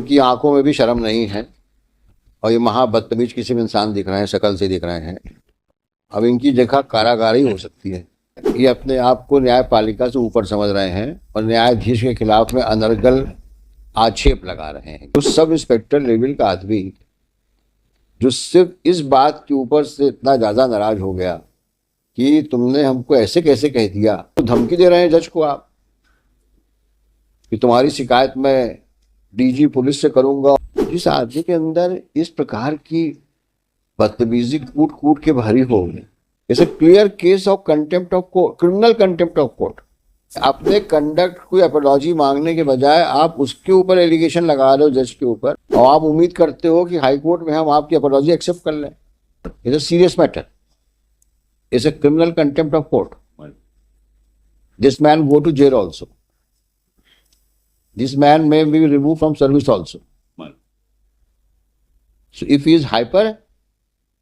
इनकी आंखों में भी शर्म नहीं है और ये महा बदतमीज किसी भी इंसान दिख रहे हैं, शक्ल से दिख रहे हैं। अब इनकी जगह कारागार ही हो सकती है। ये अपने आप को न्यायपालिका से ऊपर समझ रहे हैं और न्यायाधीश के खिलाफ में अनर्गल आक्षेप लगा रहे हैं। तो सब इंस्पेक्टर लेवल का आदमी जो सिर्फ इस बात के ऊपर से इतना ज़्यादा नाराज हो गया कि तुमने हमको ऐसे कैसे कह दिया, तो धमकी दे रहे हैं जज को आप कि तुम्हारी शिकायत मैं डीजी पुलिस से करूंगा। जिस आदमी के अंदर इस प्रकार की बदतमीजी कूट कूट के भरी हो, it's a clear case of contempt of court, criminal contempt of court. अपने कंडक्ट कोई अपॉलॉजी मांगने के बजाय आप उसके ऊपर एलिगेशन लगा रहे हो जज के ऊपर, और आप उम्मीद करते हो कि हाई कोर्ट में हम आपकी अपॉलॉजी एक्सेप्ट कर लें। It's a serious matter, it's a criminal contempt of court. This man go to jail also, this man may be removed from service also. So if he is hyper,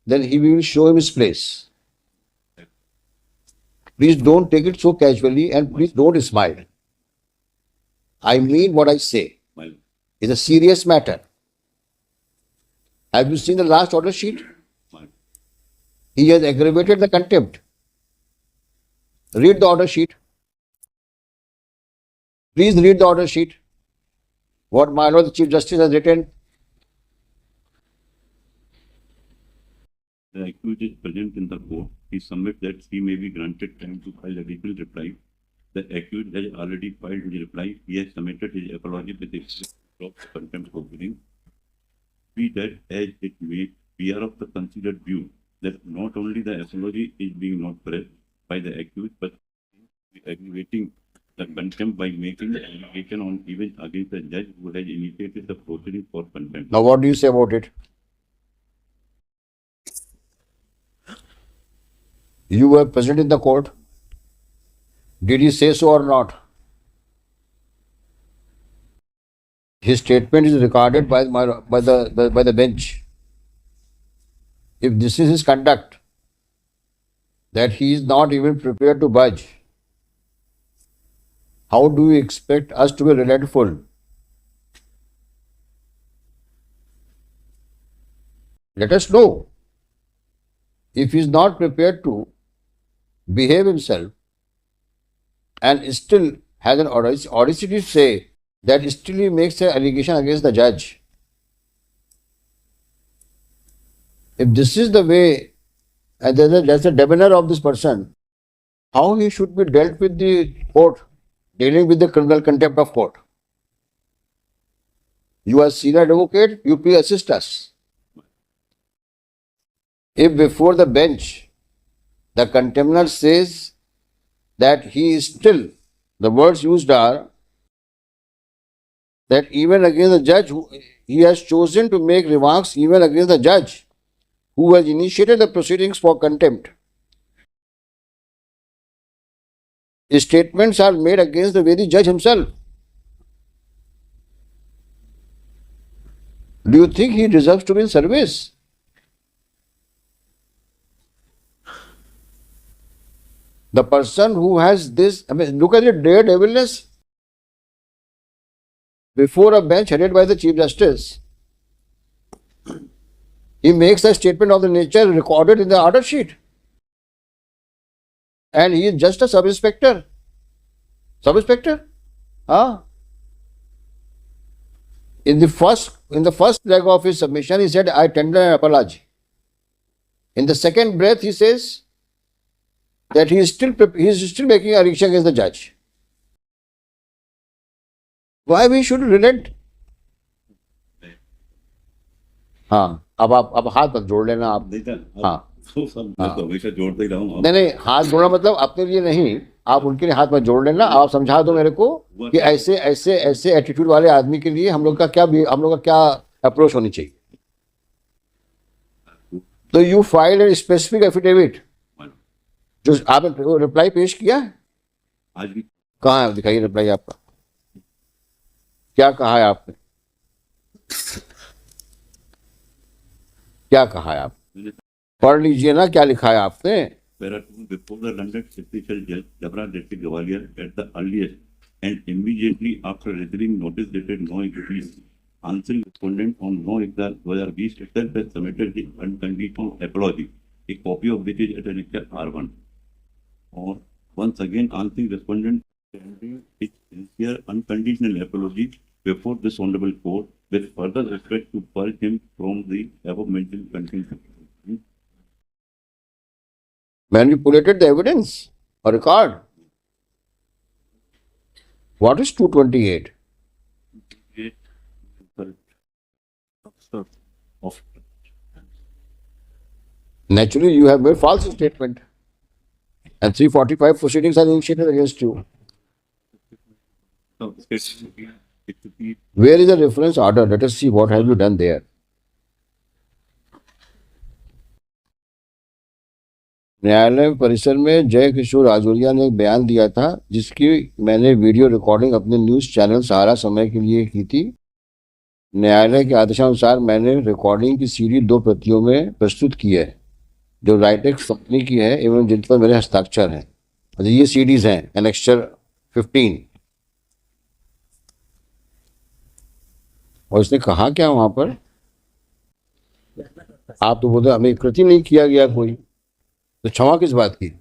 then he will show him his place. Please don't take it so casually and please don't smile. I mean what I say. It's a serious matter. Have you seen the last order sheet? He has aggravated the contempt. Read the order sheet. Please read the order sheet. What my Lord the Chief Justice has written. The accused is present in the court. He submits that he may be granted time to file a legal reply. The accused has already filed his reply. He has submitted his apology with the of contempt proceeding. Be that as it may, we are of the considered view that not only the apology is being not pressed by the accused, but aggravating the contempt by making the allegation on even against the judge who has initiated the proceeding for contempt. Now what do you say about it? You were present in the court. Did he say so or not? His statement is recorded by the bench. If this is his conduct, that he is not even prepared to budge, how do you expect us to be relentful? Let us know. If he is not prepared to behave himself and still has an audacity to say that still he makes an allegation against the judge. If this is the way, and that's the demeanor of this person, how he should be dealt with the court, dealing with the criminal contempt of court. You are senior advocate, you please assist us. If before the bench the contemptor says that he is still, the words used are that even against the judge, he has chosen to make remarks even against the judge who has initiated the proceedings for contempt. His statements are made against the very judge himself. Do you think he deserves to be in service? The person who has this, I mean, look at the daredevilness. Before a bench headed by the Chief Justice, he makes a statement of the nature recorded in the order sheet. And he is just a sub-inspector. Sub-inspector? Huh? In the first leg of his submission, he said, I tender an apology. In the second breath, he says that he is still making a allegation against the judge. Why we should relent? हाँ, अब हाथ मत जोड़ लेना आप। हाँ, हमेशा जोड़ते ही रहूं। नहीं, हाथ जोड़ना मतलब अपने लिए नहीं, आप उनके लिए हाथ मत जोड़ लेना। आप समझा दो मेरे को कि ऐसे एटीट्यूड वाले आदमी के लिए हम लोग का क्या अप्रोच होनी चाहिए। तो you file an specific affidavit, जो आपने रिप्लाई पेश किया है आज भी। कहाँ है, दिखाइए रिप्लाई आपका, क्या कहा है आपने, क्या कहा है आप, पढ़ लीजिए ना क्या लिखा है आपने। Before the London Special Judge, Jabra District Gwalior at the earliest and immediately after receiving notice dated no increase answering respondent on no exam whether beast itself has submitted the unconditional apology, a copy of which is at annexure R1. Or once again answering respondent its sincere unconditional apology before this honorable court with further respect to purge him from the above mentioned contempt. Manipulated the evidence or record. What is 228? Of Naturally, you have made false statement. And 345 proceedings are initiated against you. Where is the reference order? Let us see what have you done there. न्यायालय परिसर में जय किशोर आजोरिया ने एक बयान दिया था जिसकी मैंने वीडियो रिकॉर्डिंग अपने न्यूज चैनल सहारा समय के लिए की थी। न्यायालय के आदेशानुसार मैंने रिकॉर्डिंग की सीडी 2 प्रतियों में प्रस्तुत की है जो राइटेक्स कंपनी की है एवं जिन पर मेरे हस्ताक्षर हैं। अच्छा, ये सीडीज हैं एनेक्स्चर 15। और इसने कहा क्या वहां पर? आप तो बोलते हमें कृति नहीं किया गया कोई, तो क्षमा किस बात की?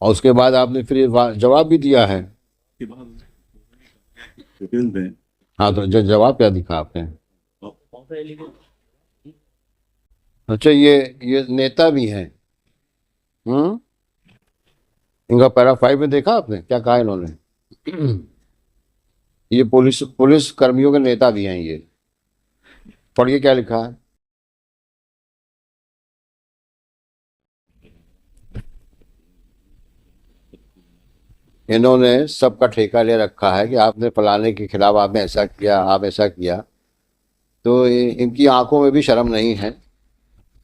और उसके बाद आपने फिर जवाब भी दिया है। हाँ, तो जवाब क्या दिखा आपने? अच्छा, ये नेता भी हैं। इनका पैरा 5 में देखा आपने क्या कहा इन्होंने? ये पुलिस कर्मियों के नेता भी हैं। ये पढ़िए क्या लिखा है। इन्होंने सबका ठेका ले रखा है कि आपने फलाने के खिलाफ आपने ऐसा किया, आप ऐसा किया। तो इनकी आंखों में भी शर्म नहीं है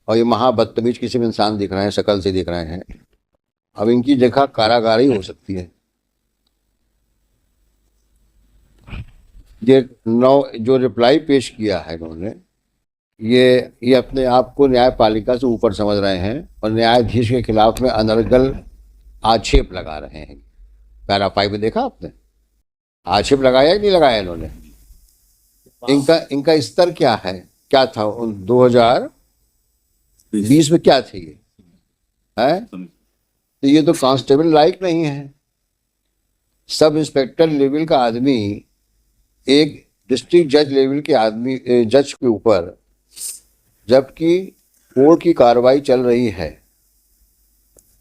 और ये महाबदतमीज किसी भी इंसान दिख रहे हैं, शक्ल से दिख रहे हैं। अब इनकी जगह कारागार ही हो सकती है। ये जो रिप्लाई पेश किया है इन्होंने, ये अपने आप को न्यायपालिका से ऊपर समझ रहे हैं और न्यायाधीश के खिलाफ में अनर्गल आक्षेप लगा रहे हैं। पैरा 5 में देखा आपने? आक्षेप लगाया कि नहीं लगाया इन्होंने? इनका स्तर क्या है, क्या था 2020 में, क्या थे ये है? तो ये तो कांस्टेबल लायक नहीं है। सब इंस्पेक्टर लेवल का आदमी एक डिस्ट्रिक्ट जज लेवल के आदमी जज के ऊपर, जबकि कोर्ट की कार्रवाई चल रही है,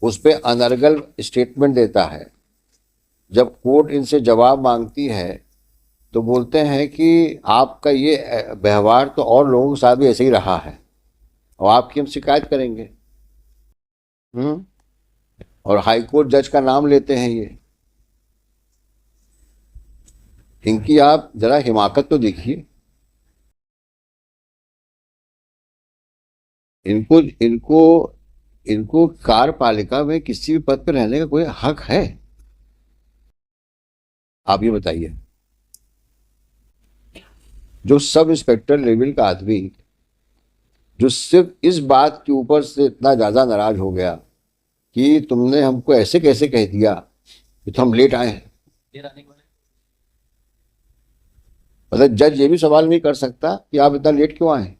उस पर अनर्गल स्टेटमेंट देता है। जब कोर्ट इनसे जवाब मांगती है तो बोलते हैं कि आपका ये व्यवहार तो और लोगों के साथ भी ऐसे ही रहा है और आपकी हम शिकायत करेंगे। और हाईकोर्ट जज का नाम लेते हैं ये। इनकी आप जरा हिमाकत तो देखिए। इनको कार्यपालिका में किसी भी पद पर रहने का कोई हक है? आप ये बताइए। जो सब इंस्पेक्टर लेवल का आदमी जो सिर्फ इस बात के ऊपर से इतना ज्यादा नाराज हो गया कि तुमने हमको ऐसे कैसे कह दिया कि तो हम लेट आए हैं। मतलब जज ये भी सवाल नहीं कर सकता कि आप इतना लेट क्यों आए,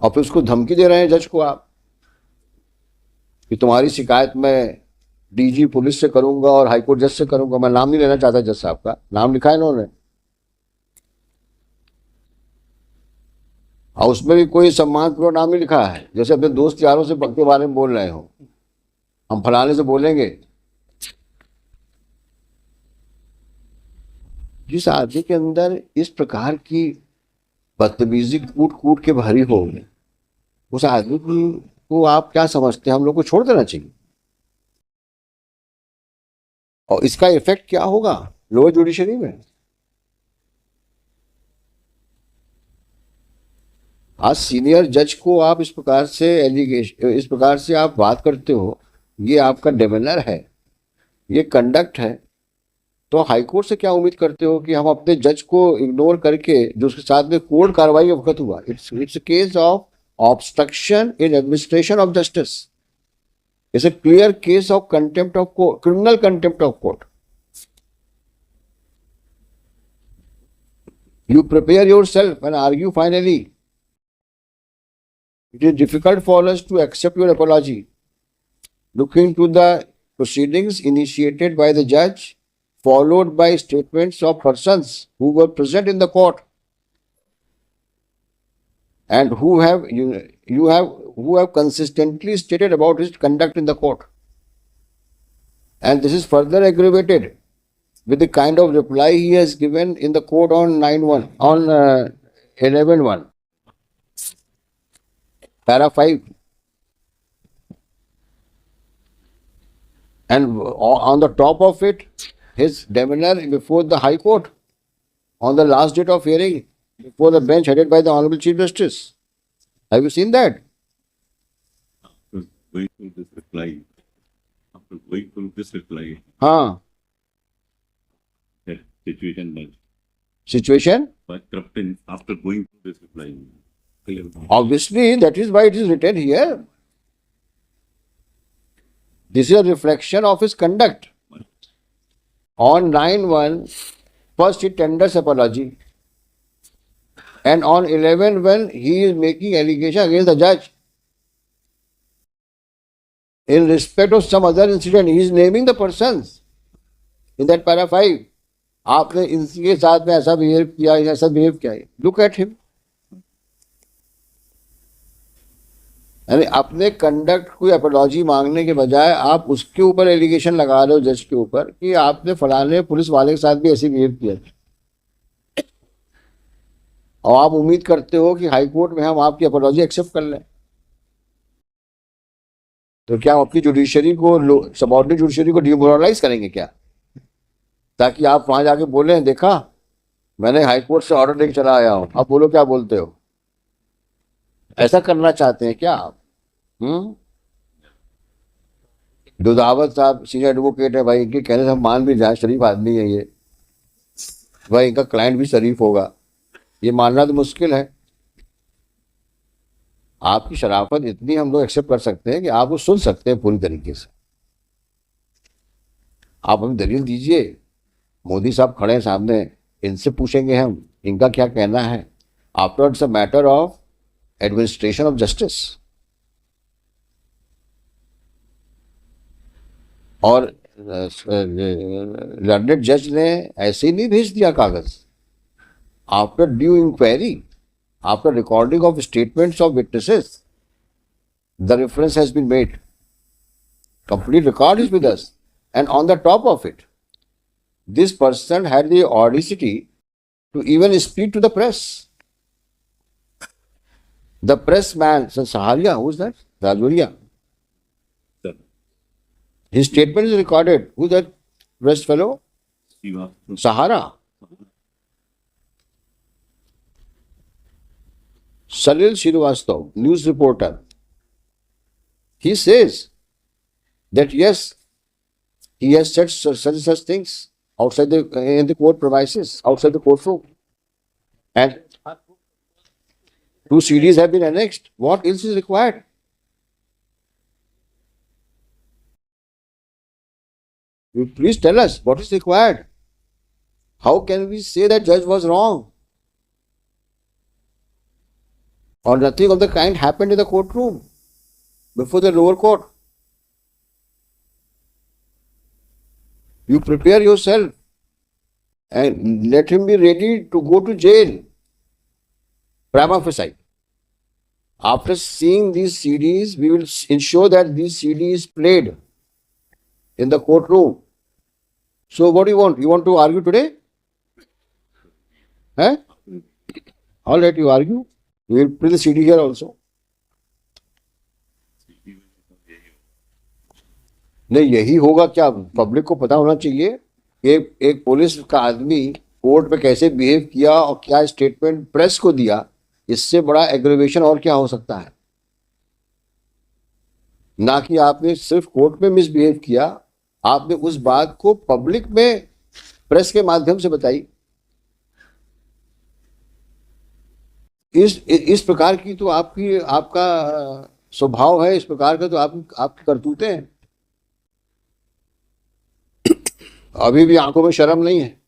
और फिर उसको धमकी दे रहे हैं जज को आप कि तुम्हारी शिकायत मैं डीजी पुलिस से करूंगा और हाईकोर्ट जज से करूंगा। मैं नाम नहीं लेना चाहता जज साहब का, नाम लिखा है इन्होंने, और उसमें भी कोई सम्मानपूर्वक नाम नहीं लिखा है। जैसे अपने दोस्त यारों से के बारे में बोल रहे हो, हम फलाने से बोलेंगे। जिस आदमी के अंदर इस प्रकार की बदतमीजी कूट कूट के भरी हो, उस आदमी को आप क्या समझते हैं? हम लोग को छोड़ देना चाहिए। और इसका इफेक्ट क्या होगा लोअर जुडिशरी में? आज सीनियर जज को आप इस प्रकार से आप बात करते हो, ये आपका डेमेनर है, ये कंडक्ट है। तो हाईकोर्ट से क्या उम्मीद करते हो कि हम अपने जज को इग्नोर करके जो उसके साथ में कोर्ट कार्रवाई वक्त हुआ, it's case of obstruction in administration of justice, it's a clear case of contempt of court, criminal contempt of court. You prepare yourself and argue finally. It is difficult for us to accept your apology. Looking to the proceedings initiated by the judge, followed by statements of persons who were present in the court and who have consistently stated about his conduct in the court. And this is further aggravated with the kind of reply he has given in the court on 11.1, para 5. And on the top of it, his demeanor before the High Court on the last date of hearing before the bench headed by the Honorable Chief Justice. Have you seen that? After going through this reply, that Situation? was corrupted after going through this reply. Obviously, that is why it is written here. This is a reflection of his conduct. On 9.1, first he tenders apology. And on 11.1, he is making allegation against the judge. In respect of some other incident, he is naming the persons in that para 5. आपने इनके साथ में ऐसा behave किया, ऐसा behave किया है. Look at him. यानी अपने कंडक्ट कोई अपॉलॉजी मांगने के बजाय आप उसके ऊपर एलिगेशन लगा रहे हो जज के ऊपर कि आपने फलाने पुलिस वाले के साथ भी ऐसे बिहेव किया और आप उम्मीद करते हो कि हाई कोर्ट में हम आपकी अपॉलॉजी एक्सेप्ट कर लें. तो क्या आपकी जुडिशरी को, सबऑर्डिनेट जुडिशरी को डिमोरलाइज करेंगे क्या, ताकि आप वहां जाके बोले देखा मैंने हाई कोर्ट से ऑर्डर लेके चला आया हूं, आप बोलो क्या बोलते हो. ऐसा करना चाहते हैं क्या आप? दुधावत साहब सीनियर एडवोकेट है भाई, इनके कहने से हम मान भी जाए, शरीफ आदमी है ये भाई, इनका क्लाइंट भी शरीफ होगा, ये मानना तो मुश्किल है. आपकी शराफत इतनी हम लोग एक्सेप्ट कर सकते हैं कि आप वो सुन सकते हैं पूरी तरीके से. आप हमें दलील दीजिए. मोदी साहब खड़े हैं सामने, इनसे पूछेंगे हम इनका क्या कहना है. After it's a matter of administration of justice. और लर्नेड जज ने ऐसे ही नहीं भेज दिया कागज. After due inquiry, after recording of statements of witnesses, the reference has been made. Complete record is with us. And on the top of it, this person had the audacity to even speak to the press. The pressman, Saharia, who is that? Rajoria. His statement is recorded. Who is that press fellow? Sahara. Salil Srivastava, news reporter. He says that yes, he has said such things outside in the court premises, outside the courtroom, and 2 CDs have been annexed. What else is required? You please tell us what is required. How can we say that judge was wrong, or nothing of the kind happened in the courtroom before the lower court? You prepare yourself and let him be ready to go to jail. Prima facie. After seeing these CDs, we will ensure that these CDs played in the courtroom. So what do you want? You want to argue today? Huh? All right, you argue. We will play the CD here also. नहीं, यही होगा क्या? Public को पता होना चाहिए कि एक पुलिस का आदमी कोर्ट में कैसे बिहेव किया और क्या स्टेटमेंट प्रेस को दिया. इससे बड़ा एग्रीवेशन और क्या हो सकता है? ना कि आपने सिर्फ कोर्ट में मिसबिहेव किया, आपने उस बात को पब्लिक में प्रेस के माध्यम से बताई. इस प्रकार की तो आपका स्वभाव है, इस प्रकार का तो आपकी करतूतें हैं. अभी भी आंखों में शर्म नहीं है.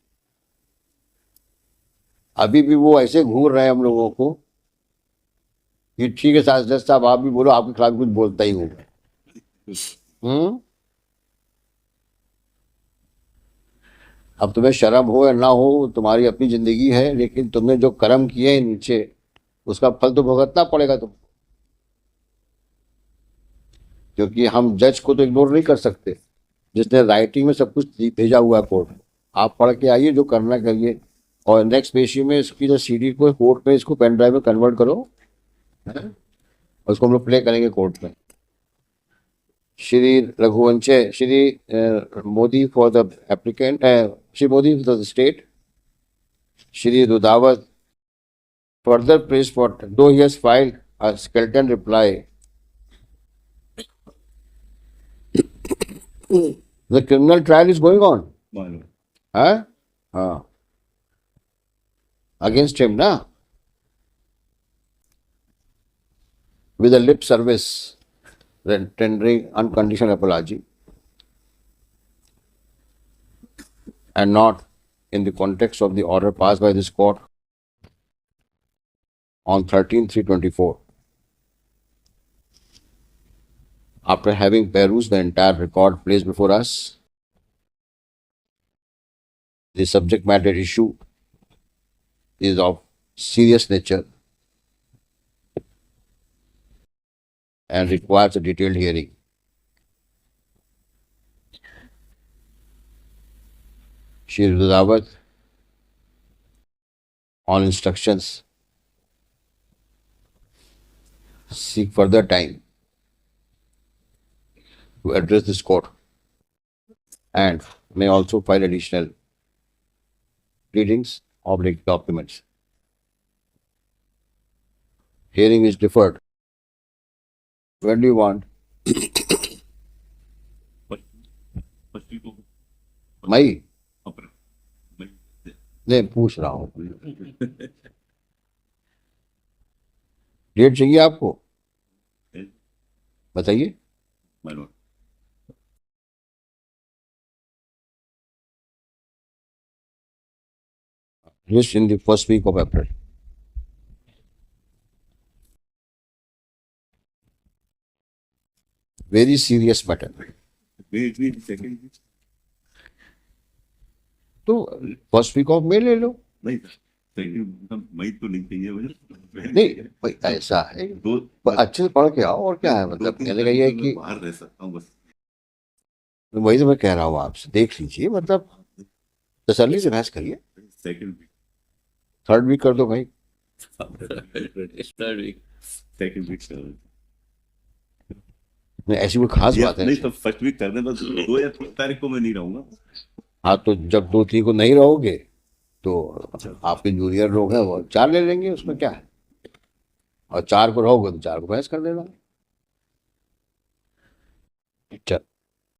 अभी भी वो ऐसे घूर रहे हैं हम लोगों को कि ठीक है जज साहब आप भी बोलो, आपके खिलाफ कुछ बोलता ही हूँ। अब तुम्हें शर्म हो या ना हो, तुम्हारी अपनी जिंदगी है, लेकिन तुमने जो कर्म किए हैं नीचे, उसका फल तो भुगतना पड़ेगा तुम। क्योंकि हम जज को तो इग्नोर नहीं कर सकते, जिसने राइटिंग में सब कुछ भेजा हुआ है कोर्ट। आप पढ़ के आइए, जो करना करिए, और नेक्स्ट पेशी में इसकी जो सीडी को कोर्ट में इसको पेन ड्राइव में कन्वर्ट करो, है? और उसको हम लोग प्ले करेंगे कोर्ट में। Shri Raghuvanshi, Shri Modi for the applicant, Shri Modi for the state, Shri Rudawat further praised for, though he has filed a skeleton reply, the criminal trial is going on. Huh? Against him, na? With a lip service, tendering unconditional apology, and not in the context of the order passed by this court on 13/3/24. After having perused the entire record placed before us, the subject matter issue is of serious nature and requires a detailed hearing. Shri Rudawat, on instructions, seek further time to address this court and may also file additional pleadings or documents. Hearing is deferred. When do you want? मई? नहीं, पूछ रहा हूँ। Date चाहिए आपको? बताइए। Just in the first week of April. Very serious matter. तो first week of May ले लो। नहीं, मई तो नहीं चाहिए मुझे। नहीं भाई, ऐसा है, अच्छे से पढ़ के आओ, और क्या है, मतलब कहने का ये है कि बाहर रह सकता हूँ बस। वही तो मैं कह रहा हूँ आपसे, देख लीजिए, मतलब तसल्ली से बहस करिए। सेकंड वीक, थर्ड वीक कर दो भाई। थर्ड वीक, सेकंड वीक नहीं, ऐसी कोई खास बात है? नहीं, तो फर्स्ट वीक कर देना। 2 या 3 तारीख को मैं नहीं रहूंगा। हाँ, तो जब 2-3 को नहीं रहोगे तो आपके जूनियर लोग हैं वो 4 ले लेंगे, उसमें क्या है, और 4 को रहोगे तो 4 को बहस कर देना।